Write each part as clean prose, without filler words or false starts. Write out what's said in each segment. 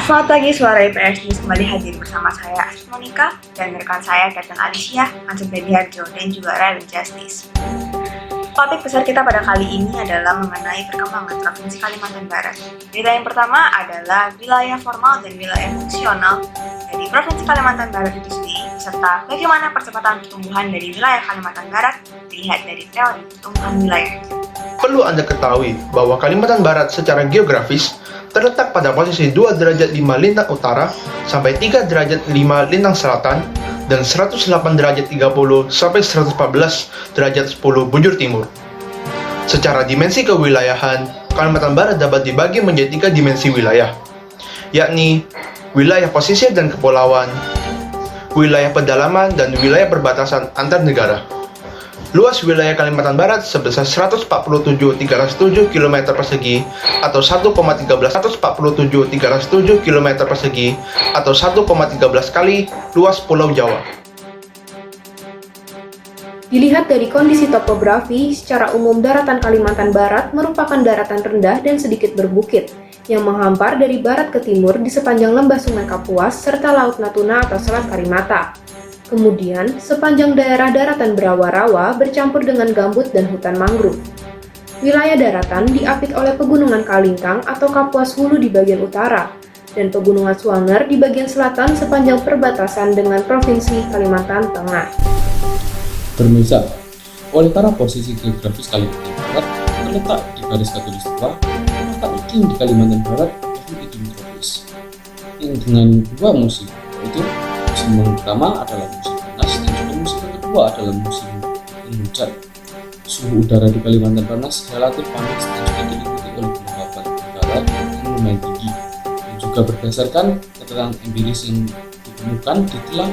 Selamat pagi, Suara IPS News kembali hadir bersama saya Asri Monica dan rekan saya Captain Alicia, Ansem Bediharjo, dan juga Raven Justice. Topik besar kita pada kali ini adalah mengenai perkembangan Provinsi Kalimantan Barat. Berita yang pertama adalah wilayah formal dan wilayah fungsional dari Provinsi Kalimantan Barat itu sendiri, serta bagaimana percepatan pertumbuhan dari wilayah Kalimantan Barat dilihat dari teori pertumbuhan wilayah. Perlu Anda ketahui bahwa Kalimantan Barat secara geografis terletak pada posisi 2 derajat 5 lintang utara sampai 3 derajat 5 lintang selatan dan 108 derajat 30 sampai 114 derajat 10 bujur timur. Secara dimensi kewilayahan, Kalimantan Barat dapat dibagi menjadi 3 dimensi wilayah, yakni wilayah pesisir dan kepulauan, wilayah pedalaman, dan wilayah perbatasan antar negara. Luas wilayah Kalimantan Barat sebesar 147.307 km persegi atau 1,13 km persegi atau 1,13 kali luas Pulau Jawa. Dilihat dari kondisi topografi, secara umum daratan Kalimantan Barat merupakan daratan rendah dan sedikit berbukit, yang menghampar dari barat ke timur di sepanjang lembah Sungai Kapuas serta Laut Natuna atau Selat Karimata. Kemudian, sepanjang daerah daratan berawa-rawa bercampur dengan gambut dan hutan mangrove. Wilayah daratan diapit oleh Pegunungan Kalingkang atau Kapuas Hulu di bagian utara, dan Pegunungan Suanger di bagian selatan sepanjang perbatasan dengan Provinsi Kalimantan Tengah. Pemirsa, oleh karena posisi geografis Kalimantan Barat terletak di garis khatulistiwa, maka iklim di Kalimantan Barat yaitu iklim tropis, yang dengan 2 musim, yaitu musim yang pertama adalah musim panas dan juga musim yang kedua adalah musim hujan. Suhu udara di Kalimantan Barat relatif panas dan juga diikuti oleh kelembapan udara yang lumayan tinggi. Dan juga berdasarkan keterangan empiris yang ditemukan di 8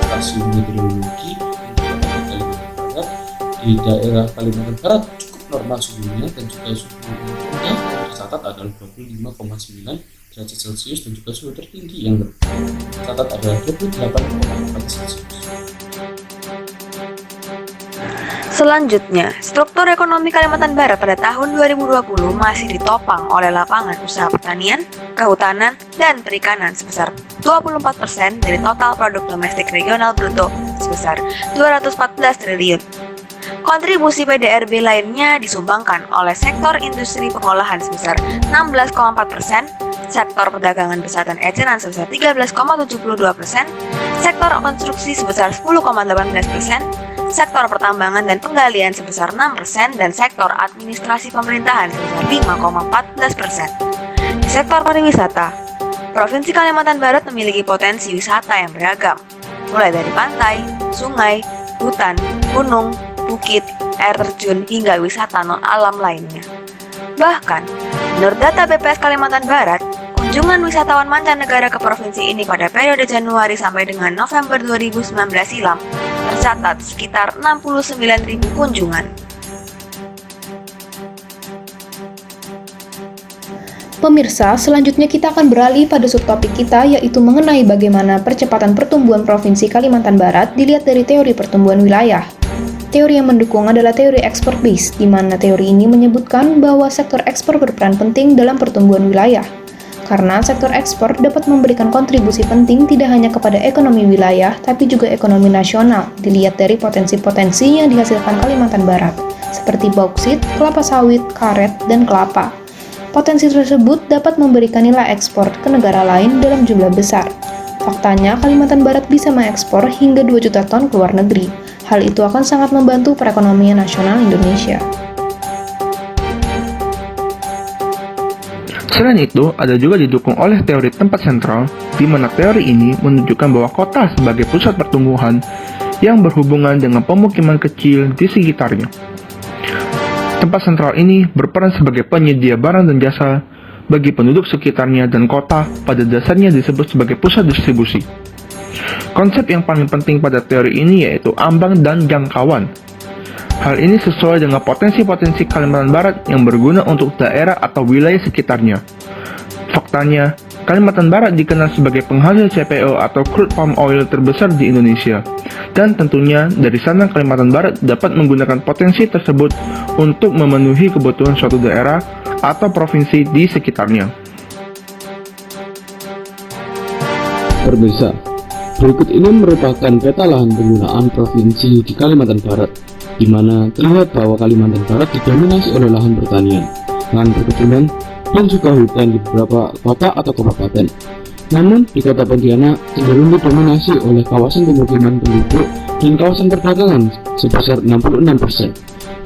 stasiun meteorologi yang terdapat di Kalimantan Barat, di daerah Kalimantan Barat cukup normal suhunya dan juga suhu rendah yang tercatat adalah 25,9 derajat Celcius dan juga suhu tertinggi yang tercatat adalah 28,4 Celcius. Selanjutnya, struktur ekonomi Kalimantan Barat pada tahun 2020 masih ditopang oleh lapangan usaha pertanian, kehutanan, dan perikanan sebesar 24% dari total produk domestik regional bruto sebesar 214 triliun. Kontribusi PDRB lainnya disumbangkan oleh sektor industri pengolahan sebesar 16,4%, sektor perdagangan besar dan eceran sebesar 13,72%, sektor konstruksi sebesar 10,18%, sektor pertambangan dan penggalian sebesar 6%, dan sektor administrasi pemerintahan sebesar 5,14%. Di sektor pariwisata, Provinsi Kalimantan Barat memiliki potensi wisata yang beragam, mulai dari pantai, sungai, hutan, gunung, bukit, air terjun, hingga wisata non-alam lainnya. Bahkan, menurut data BPS Kalimantan Barat, kunjungan wisatawan mancanegara ke provinsi ini pada periode Januari sampai dengan November 2019 silam tercatat sekitar 69.000 kunjungan. Pemirsa, selanjutnya kita akan beralih pada subtopik kita, yaitu mengenai bagaimana percepatan pertumbuhan Provinsi Kalimantan Barat dilihat dari teori pertumbuhan wilayah. Teori yang mendukung adalah teori export base, di mana teori ini menyebutkan bahwa sektor ekspor berperan penting dalam pertumbuhan wilayah. Karena sektor ekspor dapat memberikan kontribusi penting tidak hanya kepada ekonomi wilayah, tapi juga ekonomi nasional, dilihat dari potensi-potensi yang dihasilkan Kalimantan Barat, seperti bauksit, kelapa sawit, karet, dan kelapa. Potensi tersebut dapat memberikan nilai ekspor ke negara lain dalam jumlah besar. Faktanya, Kalimantan Barat bisa mengekspor hingga 2 juta ton ke luar negeri. Hal itu akan sangat membantu perekonomian nasional Indonesia. Selain itu, ada juga didukung oleh teori tempat sentral, di mana teori ini menunjukkan bahwa kota sebagai pusat pertumbuhan yang berhubungan dengan pemukiman kecil di sekitarnya. Tempat sentral ini berperan sebagai penyedia barang dan jasa bagi penduduk sekitarnya, dan kota pada dasarnya disebut sebagai pusat distribusi. Konsep yang paling penting pada teori ini yaitu ambang dan jangkauan. Hal ini sesuai dengan potensi-potensi Kalimantan Barat yang berguna untuk daerah atau wilayah sekitarnya. Faktanya, Kalimantan Barat dikenal sebagai penghasil CPO atau crude palm oil terbesar di Indonesia. Dan tentunya dari sana Kalimantan Barat dapat menggunakan potensi tersebut untuk memenuhi kebutuhan suatu daerah atau provinsi di sekitarnya. Pemirsa, berikut ini merupakan peta lahan penggunaan provinsi di Kalimantan Barat, di mana terlihat bahwa Kalimantan Barat didominasi oleh lahan pertanian, lahan perkebunan, dan juga hutan di beberapa kota atau kabupaten. Namun, di kota Pontianak cenderung didominasi oleh kawasan pemukiman penduduk dan kawasan perdagangan sebesar 66%.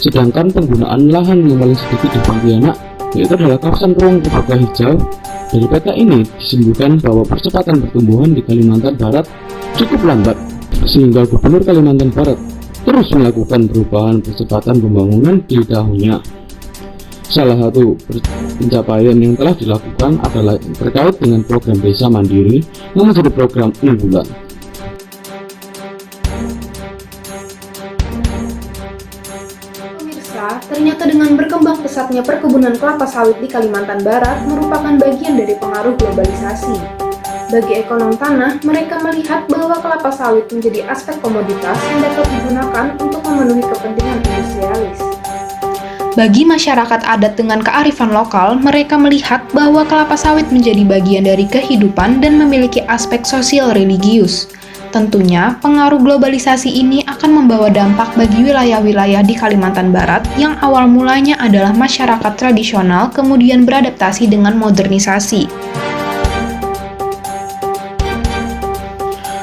Sedangkan penggunaan lahan yang paling sedikit di Pontianak yaitu adalah kawasan ruang terbuka hijau. Dari peta ini disimpulkan bahwa percepatan pertumbuhan di Kalimantan Barat cukup lambat, sehingga Gubernur Kalimantan Barat terus melakukan perubahan percepatan pembangunan di tahunnya. Salah satu pencapaian yang telah dilakukan adalah terkait dengan program Desa Mandiri yang menjadi program unggulan. Ternyata dengan berkembang pesatnya perkebunan kelapa sawit di Kalimantan Barat merupakan bagian dari pengaruh globalisasi. Bagi ekonom tanah, mereka melihat bahwa kelapa sawit menjadi aspek komoditas yang dapat digunakan untuk memenuhi kepentingan industrialis. Bagi masyarakat adat dengan kearifan lokal, mereka melihat bahwa kelapa sawit menjadi bagian dari kehidupan dan memiliki aspek sosial religius. Tentunya, pengaruh globalisasi ini akan membawa dampak bagi wilayah-wilayah di Kalimantan Barat yang awal mulanya adalah masyarakat tradisional kemudian beradaptasi dengan modernisasi.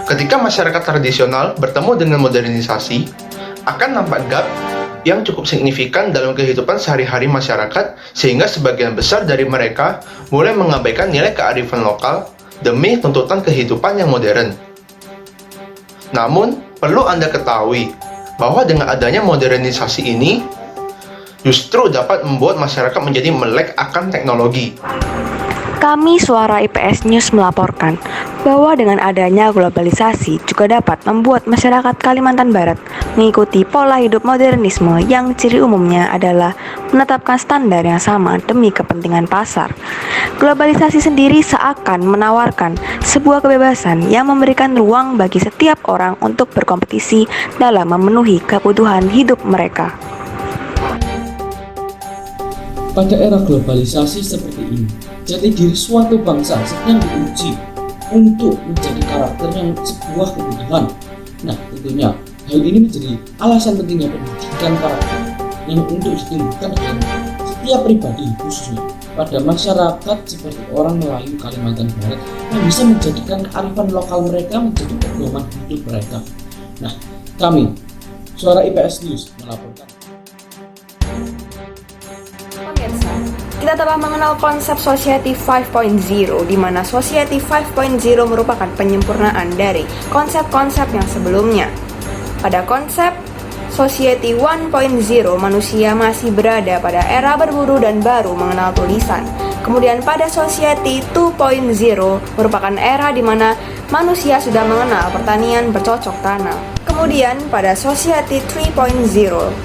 Ketika masyarakat tradisional bertemu dengan modernisasi, akan nampak gap yang cukup signifikan dalam kehidupan sehari-hari masyarakat, sehingga sebagian besar dari mereka mulai mengabaikan nilai kearifan lokal demi tuntutan kehidupan yang modern. Namun, perlu Anda ketahui bahwa dengan adanya modernisasi ini justru dapat membuat masyarakat menjadi melek akan teknologi. Kami Suara IPS News melaporkan bahwa dengan adanya globalisasi juga dapat membuat masyarakat Kalimantan Barat mengikuti pola hidup modernisme yang ciri umumnya adalah menetapkan standar yang sama demi kepentingan pasar. Globalisasi sendiri seakan menawarkan sebuah kebebasan yang memberikan ruang bagi setiap orang untuk berkompetisi dalam memenuhi kebutuhan hidup mereka. Pada era globalisasi seperti ini, jati diri suatu bangsa sedang diuji untuk menjadi karakter yang sebuah kebutuhan. Nah, tentunya hal ini menjadi alasan pentingnya pendidikan karakter yang untuk ditumbuhkan dalam setiap pribadi, khususnya pada masyarakat seperti orang Melayu Kalimantan Barat yang bisa menjadikan kearifan lokal mereka menjadi pedoman hidup mereka. Nah, kami Suara IPS News melaporkan. Pemirsa, kita telah mengenal konsep Society 5.0, di mana Society 5.0 merupakan penyempurnaan dari konsep-konsep yang sebelumnya. Pada konsep Society 1.0, manusia masih berada pada era berburu dan baru mengenal tulisan. Kemudian pada Society 2.0 merupakan era di mana manusia sudah mengenal pertanian bercocok tanam. Kemudian pada Society 3.0,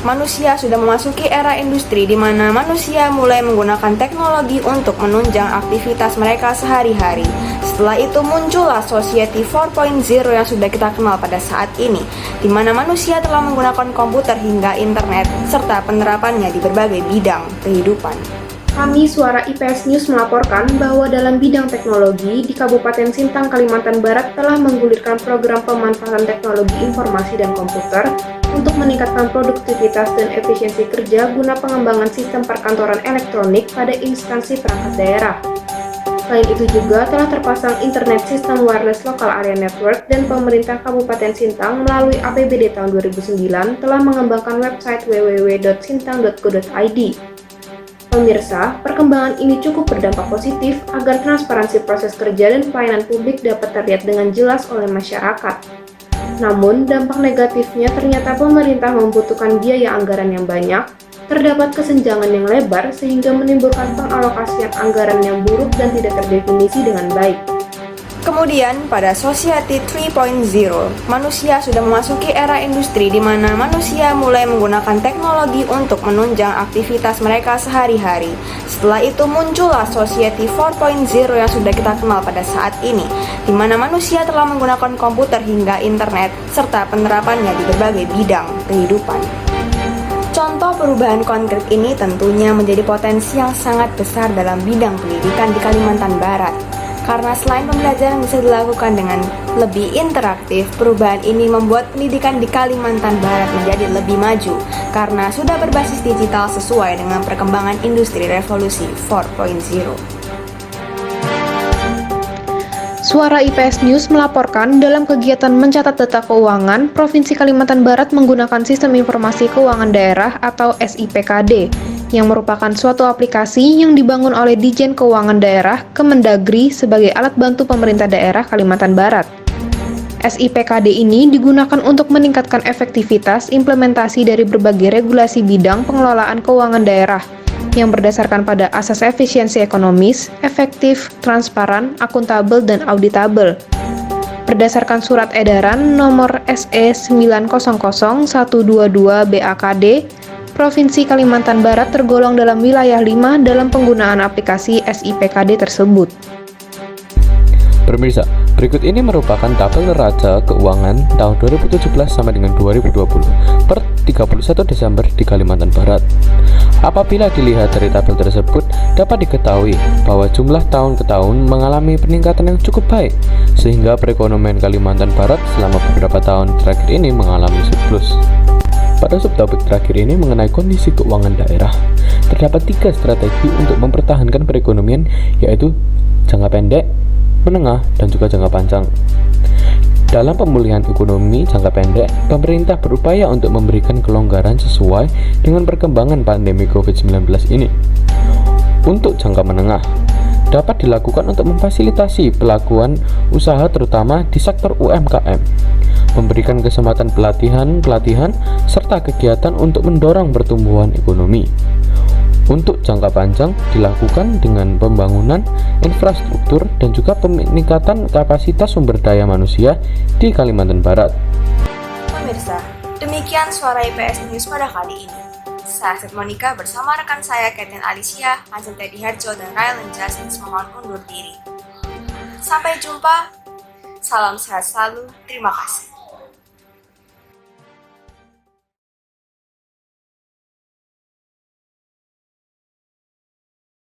manusia sudah memasuki era industri di mana manusia mulai menggunakan teknologi untuk menunjang aktivitas mereka sehari-hari. Setelah itu muncullah Society 4.0 yang sudah kita kenal pada saat ini, di mana manusia telah menggunakan komputer hingga internet, serta penerapannya di berbagai bidang kehidupan. Kami Suara IPS News melaporkan bahwa dalam bidang teknologi di Kabupaten Sintang, Kalimantan Barat telah menggulirkan program pemanfaatan teknologi informasi dan komputer untuk meningkatkan produktivitas dan efisiensi kerja guna pengembangan sistem perkantoran elektronik pada instansi perangkat daerah. Selain itu juga telah terpasang internet sistem wireless local area network dan pemerintah Kabupaten Sintang melalui APBD tahun 2009 telah mengembangkan website www.sintang.go.id. Pemirsa, perkembangan ini cukup berdampak positif agar transparansi proses kerja dan pelayanan publik dapat terlihat dengan jelas oleh masyarakat. Namun, dampak negatifnya ternyata pemerintah membutuhkan biaya anggaran yang banyak, terdapat kesenjangan yang lebar sehingga menimbulkan pengalokasian anggaran yang buruk dan tidak terdefinisi dengan baik. Kemudian pada Society 3.0, manusia sudah memasuki era industri di mana manusia mulai menggunakan teknologi untuk menunjang aktivitas mereka sehari-hari. Setelah itu muncullah Society 4.0 yang sudah kita kenal pada saat ini, di mana manusia telah menggunakan komputer hingga internet, serta penerapannya di berbagai bidang kehidupan. Contoh perubahan konkret ini tentunya menjadi potensi yang sangat besar dalam bidang pendidikan di Kalimantan Barat. Karena selain pembelajaran bisa dilakukan dengan lebih interaktif, perubahan ini membuat pendidikan di Kalimantan Barat menjadi lebih maju karena sudah berbasis digital sesuai dengan perkembangan industri revolusi 4.0. Suara IPS News melaporkan dalam kegiatan mencatat data keuangan, Provinsi Kalimantan Barat menggunakan Sistem Informasi Keuangan Daerah atau SIPKD, yang merupakan suatu aplikasi yang dibangun oleh Dijen Keuangan Daerah Kemendagri sebagai alat bantu pemerintah daerah Kalimantan Barat. SIPKD ini digunakan untuk meningkatkan efektivitas implementasi dari berbagai regulasi bidang pengelolaan keuangan daerah, yang berdasarkan pada asas efisiensi ekonomis, efektif, transparan, akuntabel, dan auditabel. Berdasarkan surat edaran nomor SE 900-122 BAKD, Provinsi Kalimantan Barat tergolong dalam wilayah 5 dalam penggunaan aplikasi SIPKD tersebut. Pemirsa, berikut ini merupakan tabel neraca keuangan tahun 2017 sampai dengan 2020 per 31 Desember di Kalimantan Barat. Apabila dilihat dari tabel tersebut, dapat diketahui bahwa jumlah tahun ke tahun mengalami peningkatan yang cukup baik, sehingga perekonomian Kalimantan Barat selama beberapa tahun terakhir ini mengalami surplus. Pada subtopik terakhir ini mengenai kondisi keuangan daerah, terdapat 3 strategi untuk mempertahankan perekonomian, yaitu jangka pendek, menengah, dan juga jangka panjang. Dalam pemulihan ekonomi jangka pendek, pemerintah berupaya untuk memberikan kelonggaran sesuai dengan perkembangan pandemi COVID-19 ini. Untuk jangka menengah, dapat dilakukan untuk memfasilitasi pelakuan usaha terutama di sektor UMKM, memberikan kesempatan pelatihan, serta kegiatan untuk mendorong pertumbuhan ekonomi. Untuk jangka panjang dilakukan dengan pembangunan infrastruktur dan juga peningkatan kapasitas sumber daya manusia di Kalimantan Barat. Pemirsa, demikian suara IPS News pada kali ini. Saya Seth Monica bersama rekan saya Katin Alicia, Hansen Teddy Harjo, dan Rylan Justice mohon undur diri. Sampai jumpa, salam sehat selalu, terima kasih.